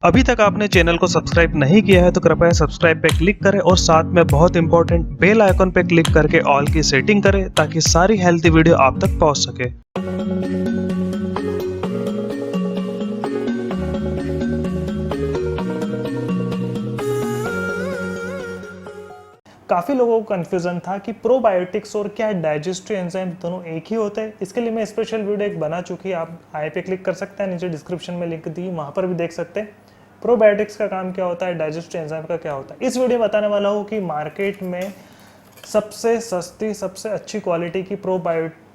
अभी तक आपने चैनल को सब्सक्राइब नहीं किया है तो कृपया सब्सक्राइब पे क्लिक करें और साथ में बहुत इंपॉर्टेंट बेल आइकन पे क्लिक करके ऑल की सेटिंग करें ताकि सारी हेल्थी वीडियो आप तक पहुंच सके। काफ़ी लोगों को कन्फ्यूज़न था कि प्रोबायोटिक्स और क्या डाइजेस्टिव एंजाइम दोनों एक ही होते हैं। इसके लिए मैं स्पेशल वीडियो एक बना चुकी है, आप आई पे क्लिक कर सकते हैं, नीचे डिस्क्रिप्शन में लिंक दी, वहाँ पर भी देख सकते हैं। प्रोबायोटिक्स का काम क्या होता है, डाइजेस्टिव एंजाइम का क्या होता है। इस वीडियो में बताने वाला हूँ कि मार्केट में सबसे सस्ती, सबसे अच्छी क्वालिटी की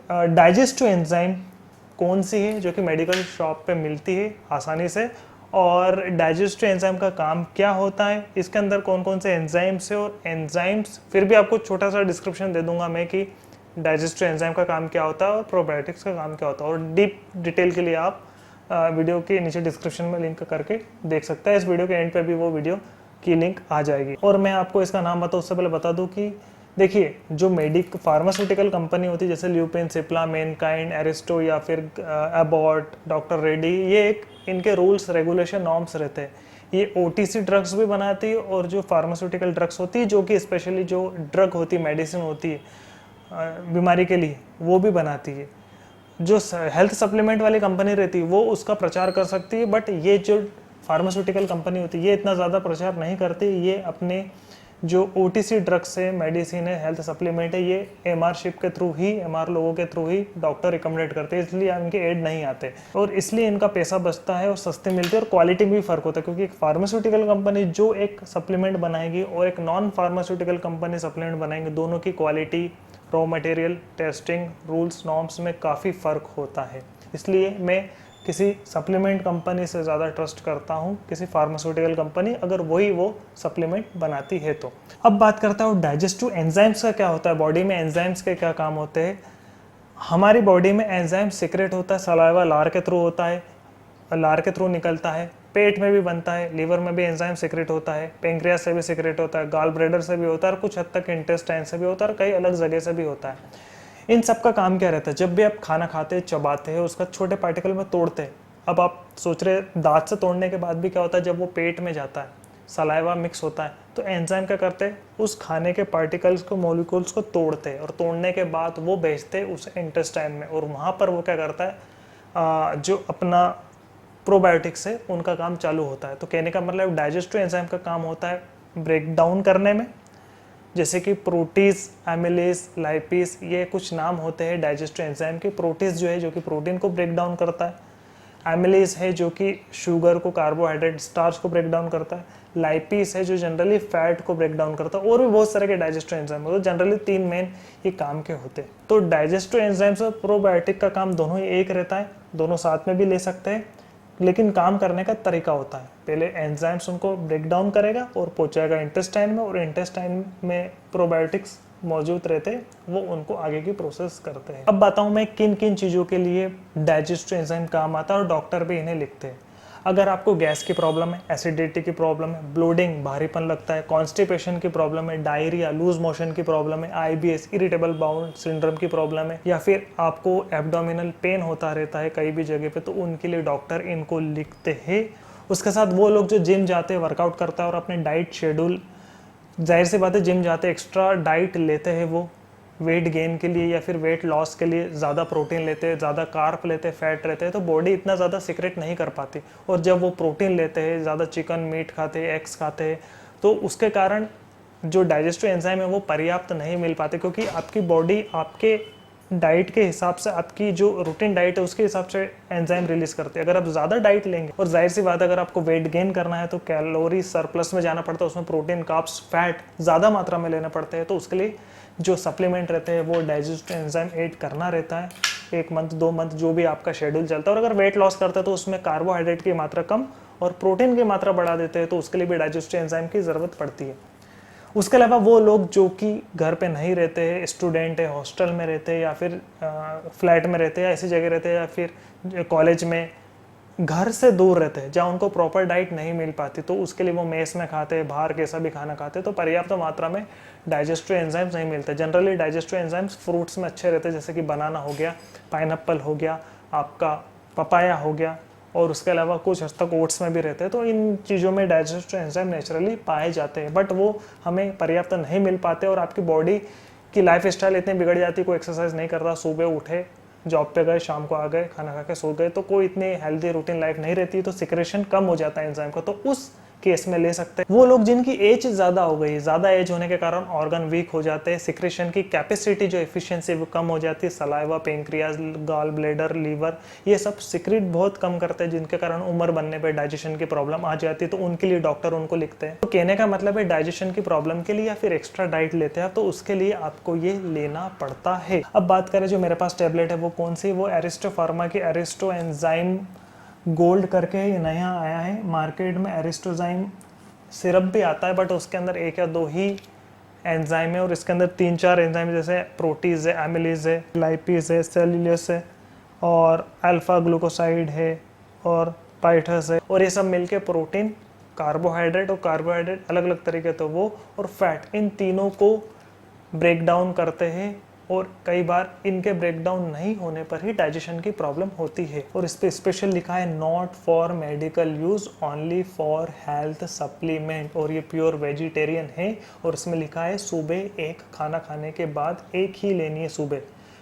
डाइजेस्टिव एंजाइम कौन सी है जो कि मेडिकल शॉप पे मिलती है आसानी से, और डाइजेस्टिव एंजाइम का काम क्या होता है, इसके अंदर कौन कौन से एंजाइम्स है और एंजाइम्स, फिर भी आपको छोटा सा डिस्क्रिप्शन दे दूंगा मैं कि डाइजेस्टिव एंजाइम का काम क्या होता है और प्रोबायोटिक्स का काम क्या होता है। और डीप डिटेल के लिए आप वीडियो के नीचे डिस्क्रिप्शन में लिंक करके देख सकते हैं। इस वीडियो के एंड पे भी वो वीडियो की लिंक आ जाएगी। और मैं आपको इसका नाम बताऊँ उससे पहले बता दूँ कि देखिए, जो फार्मास्यूटिकल कंपनी होती है जैसे ल्यूपिन, सिप्ला, मैनकाइंड, एरिस्टो या फिर एबॉट, डॉक्टर रेड्डी, ये एक इनके रूल्स, रेगुलेशन, नॉर्म्स रहते हैं। ये ओटीसी ड्रग्स भी बनाती है और जो फार्मास्यूटिकल ड्रग्स होती है, जो कि स्पेशली जो ड्रग होती है, मेडिसिन होती है बीमारी के लिए, वो भी बनाती है। जो हेल्थ सप्लीमेंट वाली कंपनी रहती है वो उसका प्रचार कर सकती है, बट ये जो फार्मास्यूटिकल कंपनी होती है ये इतना ज़्यादा प्रचार नहीं करती। ये अपने जो ओटीसी ड्रग्स है, मेडिसिन है, हेल्थ सप्लीमेंट है, ये एमआरशिप के थ्रू ही, एमआर लोगों के थ्रू ही डॉक्टर रिकमेंडेड करते हैं, इसलिए इनके एड नहीं आते और इसलिए इनका पैसा बचता है और सस्ते मिलते हैं और क्वालिटी में भी फर्क होता है। क्योंकि एक फार्मास्यूटिकल कंपनी जो एक सप्लीमेंट बनाएगी और एक नॉन फार्मास्यूटिकल कंपनी सप्लीमेंट बनाएंगे, दोनों की quality, raw material, testing, rules, norms में काफ़ी फ़र्क होता है। इसलिए मैं किसी सप्लीमेंट कंपनी से ज़्यादा ट्रस्ट करता हूँ किसी फार्मास्यूटिकल कंपनी, अगर वही वो सप्लीमेंट बनाती है तो। अब बात करता हूँ डाइजेस्टिव एंजाइम्स का क्या होता है, बॉडी में एंजाइम्स के क्या काम होते हैं। हमारी बॉडी में एंजाइम सीक्रेट होता है, सलाइवा लार के थ्रू होता है, लार के थ्रू निकलता है, पेट में भी बनता है, लीवर में भी एंजाइम सीक्रेट होता है, पेंक्रियास से भी सीक्रेट होता है, गाल ब्लैडर से भी होता है और कुछ हद तक इंटेस्टाइन से भी होता है और कई अलग जगह से भी होता है। इन सब का काम क्या रहता है, जब भी आप खाना खाते हैं, चबाते हैं, उसका छोटे पार्टिकल में तोड़ते हैं। अब आप सोच रहे दांत से तोड़ने के बाद भी क्या होता है, जब वो पेट में जाता है, सलाइवा मिक्स होता है, तो एंजाइम क्या करते हैं, उस खाने के पार्टिकल्स को, मॉलिक्यूल्स को तोड़ते हैं और तोड़ने के बाद वो भेजते हैं उस इंटेस्टाइन में, और वहाँ पर वो क्या करता है, जो अपना प्रोबायोटिक्स है उनका काम चालू होता है। तो कहने का मतलब डाइजेस्टिव एंजाइम का काम होता है ब्रेक डाउन करने में, जैसे कि प्रोटीज, एमिलेज, लाइपेज, ये कुछ नाम होते हैं डाइजेस्टिव एंजाइम के। प्रोटीज जो है जो कि प्रोटीन को ब्रेक डाउन करता है, एमिलेज है जो कि शुगर को, कार्बोहाइड्रेट, स्टार्च को ब्रेक डाउन करता है, लाइपेज है जो जनरली फैट को ब्रेक डाउन करता है, और भी बहुत सारे के डाइजेस्टिव एंजाइम होते हैं। जनरली 3 मेन ये काम के होते हैं। तो डाइजेस्टिव एंजाइम्स और प्रोबायोटिक का काम दोनों ही एक रहता है, दोनों साथ में भी ले सकते हैं, लेकिन काम करने का तरीका होता है। पहले एंजाइम्स उनको ब्रेक डाउन करेगा और पहुंचाएगा इंटेस्टाइन में, और इंटेस्टाइन में प्रोबायोटिक्स मौजूद रहते हैं, वो उनको आगे की प्रोसेस करते हैं। अब बताऊं मैं किन किन चीज़ों के लिए डाइजेस्टिव एंजाइम काम आता है और डॉक्टर भी इन्हें लिखते हैं। अगर आपको गैस की प्रॉब्लम है, एसिडिटी की प्रॉब्लम है, ब्लोडिंग, भारीपन लगता है, कॉन्स्टिपेशन की प्रॉब्लम है, डायरिया, लूज मोशन की प्रॉब्लम है, आईबीएस, इरिटेबल बाउल सिंड्रोम की प्रॉब्लम है, या फिर आपको एब्डोमिनल पेन होता रहता है कई भी जगह पे, तो उनके लिए डॉक्टर इनको लिखते हैं। उसके साथ वो लोग जो जिम जाते हैं, वर्कआउट करता है और अपने डाइट शेड्यूल, जाहिर सी बात है जिम जाते एक्स्ट्रा डाइट लेते हैं, वो वेट गेन के लिए या फिर वेट लॉस के लिए ज़्यादा प्रोटीन लेते हैं, ज़्यादा कार्ब लेते हैं, फैट रहते हैं, तो बॉडी इतना ज़्यादा सीक्रेट नहीं कर पाती। और जब वो प्रोटीन लेते हैं, ज़्यादा चिकन, मीट खाते हैं, एग्स खाते हैं, तो उसके कारण जो डाइजेस्टिव एंजाइम है वो पर्याप्त नहीं मिल पाते, क्योंकि आपकी बॉडी आपके डाइट के हिसाब से, आपकी जो रूटीन डाइट है उसके हिसाब से एंजाइम रिलीज करते हैं। अगर आप ज़्यादा डाइट लेंगे, और जाहिर सी बात है अगर आपको वेट गेन करना है तो कैलोरी सरप्लस में जाना पड़ता है, उसमें प्रोटीन, कार्ब्स, फैट ज़्यादा मात्रा में लेना पड़ते हैं, तो उसके लिए जो सप्लीमेंट रहते हैं वो डाइजेस्टिव एंजाइम ऐड करना रहता है। 1 मंथ 2 मंथ जो भी आपका शेड्यूल चलता है। और अगर वेट लॉस करता है तो उसमें कार्बोहाइड्रेट की मात्रा कम और प्रोटीन की मात्रा बढ़ा देते हैं, तो उसके लिए भी डाइजेस्टिव एंजाइम की ज़रूरत पड़ती है। उसके अलावा वो लोग जो कि घर पे नहीं रहते हैं, स्टूडेंट है, हॉस्टल में रहते हैं, या फिर फ्लैट में रहते हैं, ऐसी जगह रहते हैं, या फिर कॉलेज में घर से दूर रहते हैं जहाँ उनको प्रॉपर डाइट नहीं मिल पाती, तो उसके लिए वो मेस में खाते हैं, बाहर कैसा भी खाना खाते हैं, तो पर्याप्त मात्रा में डाइजेस्टिव एंजाइम्स नहीं मिलते। जनरली डाइजेस्टिव एंजाइम्स फ्रूट्स में अच्छे रहते हैं, जैसे कि बनाना हो गया, पाइनएप्पल हो गया, आपका पपाया हो गया, और उसके अलावा कुछ हद तक ओट्स में भी रहते हैं। तो इन चीज़ों में डाइजेस्टिव एंजाइम नेचुरली पाए जाते हैं, बट वो हमें पर्याप्त नहीं मिल पाते और आपकी बॉडी की लाइफ स्टाइल इतनी बिगड़ जाती है, कोई एक्सरसाइज नहीं करता, सुबह उठे, जॉब पे गए, शाम को आ गए, खाना खा के सो गए, तो कोई इतनी हेल्दी रूटीन लाइफ नहीं रहती, तो सिक्रेशन कम हो जाता है एंजाइम का। तो उस केस में ले सकते हैं वो लोग जिनकी एज ज़्यादा हो गई, ज़्यादा एज होने के कारण ऑर्गन वीक हो जाते हैं, सिक्रेशन की कैपेसिटी जो एफिशिएंसी वो कम हो जाती है, saliva, pancreas, gall bladder, liver, ये सब सिक्रेट बहुत कम करते हैं, जिनके कारण उम्र बनने पर डाइजेशन की प्रॉब्लम आ जाती है, तो उनके लिए डॉक्टर उनको लिखते हैं। तो कहने का मतलब है डाइजेशन की प्रॉब्लम के लिए या फिर एक्स्ट्रा डाइट लेते हैं तो उसके लिए आपको ये लेना पड़ता है। अब बात करें जो मेरे पास टेबलेट है वो कौन सी, वो एरिस्टो फार्मा की एरिस्टो एंजाइम गोल्ड करके ये नया आया है मार्केट में। एरिस्टोजाइम सिरप भी आता है, बट उसके अंदर 1 या 2 ही एंजाइम है और इसके अंदर 3-4 एंजाइम जैसे प्रोटीज है, एमिलीज है, लाइपीज है, सेल्यूलोस है और अल्फा ग्लूकोसाइड है और पाइथस है, और ये सब मिलके प्रोटीन, कार्बोहाइड्रेट, और कार्बोहाइड्रेट अलग अलग तरीके तो वो, और फैट, इन तीनों को ब्रेक डाउन करते हैं। और कई बार इनके ब्रेक डाउन नहीं होने पर ही डाइजेशन की प्रॉब्लम होती है। और इस पे स्पेशल लिखा है not for medical use, only for health supplement, और ये प्योर वेजिटेरियन है। और इसमें लिखा है सुबह एक खाना खाने के बाद एक ही लेनी है सुबह,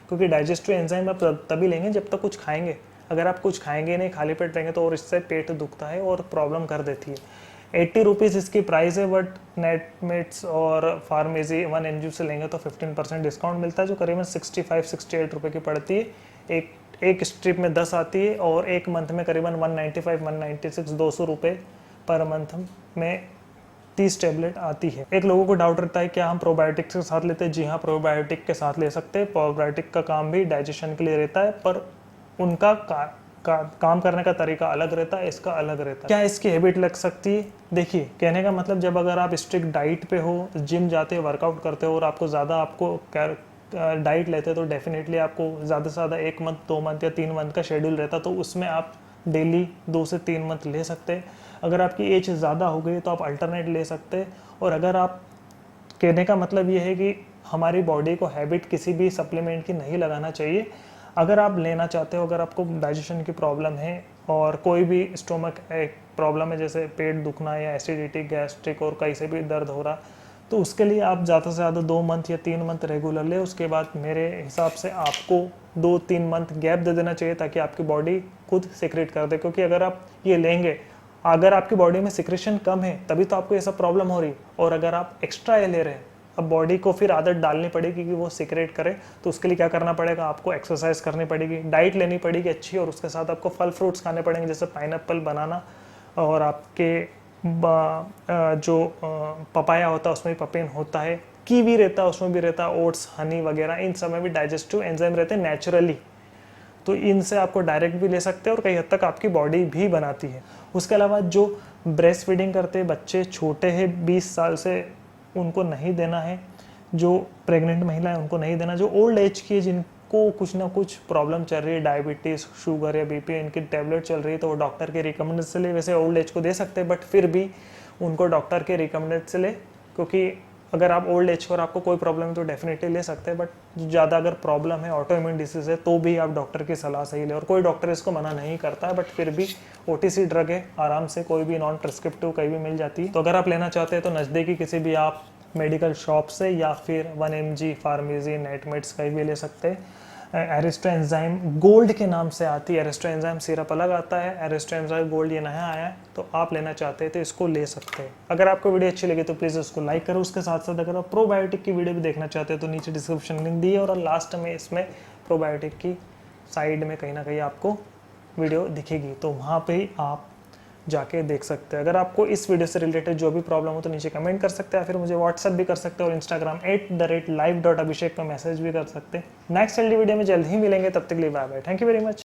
क्योंकि डाइजेस्टिव एंजाइम आप तभी लेंगे जब तक कुछ खाएंगे। अगर आप कुछ खाएंगे नहीं, खाली पेट रहेंगे, तो और इससे पेट दुखता है और प्रॉब्लम कर देती है। 80 रुपीज़ इसकी प्राइस है, बट नेटमेट्स और फार्मेसी 1 mg से लेंगे तो 15% डिस्काउंट मिलता है, जो करीबन 65-68 रुपये की पड़ती है। एक स्ट्रिप में 10 आती है और एक मंथ में करीबन 195-196 रुपये पर मंथ में 30 टेबलेट आती है। एक लोगों को डाउट रहता है क्या हम प्रोबायोटिक्स के साथ लेते हैं? जी हाँ, प्रोबायोटिक के साथ ले सकते हैं। प्रोबायोटिक का काम भी डाइजेशन के लिए रहता है, पर उनका काम करने का तरीका अलग रहता है, इसका अलग रहता है। क्या इसकी हैबिट लग सकती है? देखिए, कहने का मतलब जब अगर आप स्ट्रिक्ट डाइट पे हो, जिम जाते हो, वर्कआउट करते हो और आपको डाइट लेते हो, तो डेफिनेटली आपको ज़्यादा से ज़्यादा 1 मंथ, 2 मंथ या 3 मंथ का शेड्यूल रहता, तो उसमें आप डेली 2 से 3 मंथ ले सकते हैं। अगर आपकी एज ज़्यादा हो गई तो आप अल्टरनेट ले सकते हैं। और अगर आप, कहने का मतलब ये है कि हमारी बॉडी को हैबिट किसी भी सप्लीमेंट की नहीं लगाना चाहिए। अगर आप लेना चाहते हो, अगर आपको डाइजेशन की प्रॉब्लम है और कोई भी स्टोमक प्रॉब्लम है, जैसे पेट दुखना या एसिडिटी, गैस्ट्रिक और कहीं से भी दर्द हो रहा, तो उसके लिए आप ज़्यादा से ज़्यादा 2 मंथ या 3 मंथ रेगुलर ले। उसके बाद मेरे हिसाब से आपको 2-3 मंथ गैप दे देना चाहिए, ताकि आपकी बॉडी खुद सिक्रेट कर दे। क्योंकि अगर आप ये लेंगे, अगर आपकी बॉडी में सिक्रेशन कम है तभी तो आपको ये सब प्रॉब्लम हो रही, और अगर आप एक्स्ट्रा ये ले रहे हैं, अब बॉडी को फिर आदत डालनी पड़ेगी कि वो सिक्रेट करे। तो उसके लिए क्या करना पड़ेगा? आपको एक्सरसाइज करनी पड़ेगी, डाइट लेनी पड़ेगी अच्छी, और उसके साथ आपको फल फ्रूट्स खाने पड़ेंगे, जैसे पाइनएप्पल, बनाना, और आपके जो पपाया होता है उसमें भी पपेन होता है, कीवी रहता है उसमें भी रहता है, ओट्स, हनी वगैरह, इन सब में भी डाइजेस्टिव एंजाइम रहते हैं नेचुरली। तो इनसे आपको डायरेक्ट भी ले सकते हैं और कई हद तक आपकी बॉडी भी बनाती है। उसके अलावा जो ब्रेस्ट फीडिंग करते हैं बच्चे, छोटे हैं 20 साल से, उनको नहीं देना है। जो प्रेग्नेंट महिला है उनको नहीं देना। जो ओल्ड एज की है, जिनको कुछ ना कुछ प्रॉब्लम चल रही है, डायबिटीज़, शुगर या बीपी, इनकी टैबलेट चल रही है, तो वो डॉक्टर के रिकमेंडेड से ले। वैसे ओल्ड एज को दे सकते हैं, बट फिर भी उनको डॉक्टर के रिकमेंडेड से ले, क्योंकि अगर आप ओल्ड एज पर आपको कोई प्रॉब्लम है तो डेफिनेटली ले सकते हैं। बट ज़्यादा अगर प्रॉब्लम है, ऑटो इम्यून डिसीज़ है, तो भी आप डॉक्टर की सलाह से ही ले। और कोई डॉक्टर इसको मना नहीं करता है, बट फिर भी OTC ड्रग है, आराम से कोई भी नॉन प्रिस्क्रिप्टिव कहीं भी मिल जाती है। तो अगर आप लेना चाहते हैं तो नज़दीकी किसी भी आप मेडिकल शॉप से या फिर 1 mg फार्मेसी, नेटमेट्स कहीं भी ले सकते हैं। एरिस्टो एंजाइम गोल्ड के नाम से आती है। एरिस्टो एंजाइम सिरप अलग आता है, एरिस्टो एंजाइम गोल्ड ये नया आया है, तो आप लेना चाहते हैं तो इसको ले सकते हैं। अगर आपको वीडियो अच्छी लगी तो प्लीज़ उसको लाइक करो। उसके साथ साथ अगर आप प्रोबायोटिक की वीडियो भी देखना चाहते हैं तो नीचे डिस्क्रिप्शन लिंक दी है, और लास्ट में इसमें प्रोबायोटिक की साइड में कहीं ना कहीं आपको वीडियो दिखेगी, तो वहाँ पर ही आप जाके देख सकते हैं। अगर आपको इस वीडियो से रिलेटेड जो भी प्रॉब्लम हो तो नीचे कमेंट कर सकते हैं, या फिर मुझे व्हाट्सएप भी कर सकते हैं, और इंस्टाग्राम @live.abhishek पर मैसेज भी कर सकते हैं। नेक्स्ट हेल्दी वीडियो में जल्द ही मिलेंगे, तब तक के लिए bye bye. Thank you very much.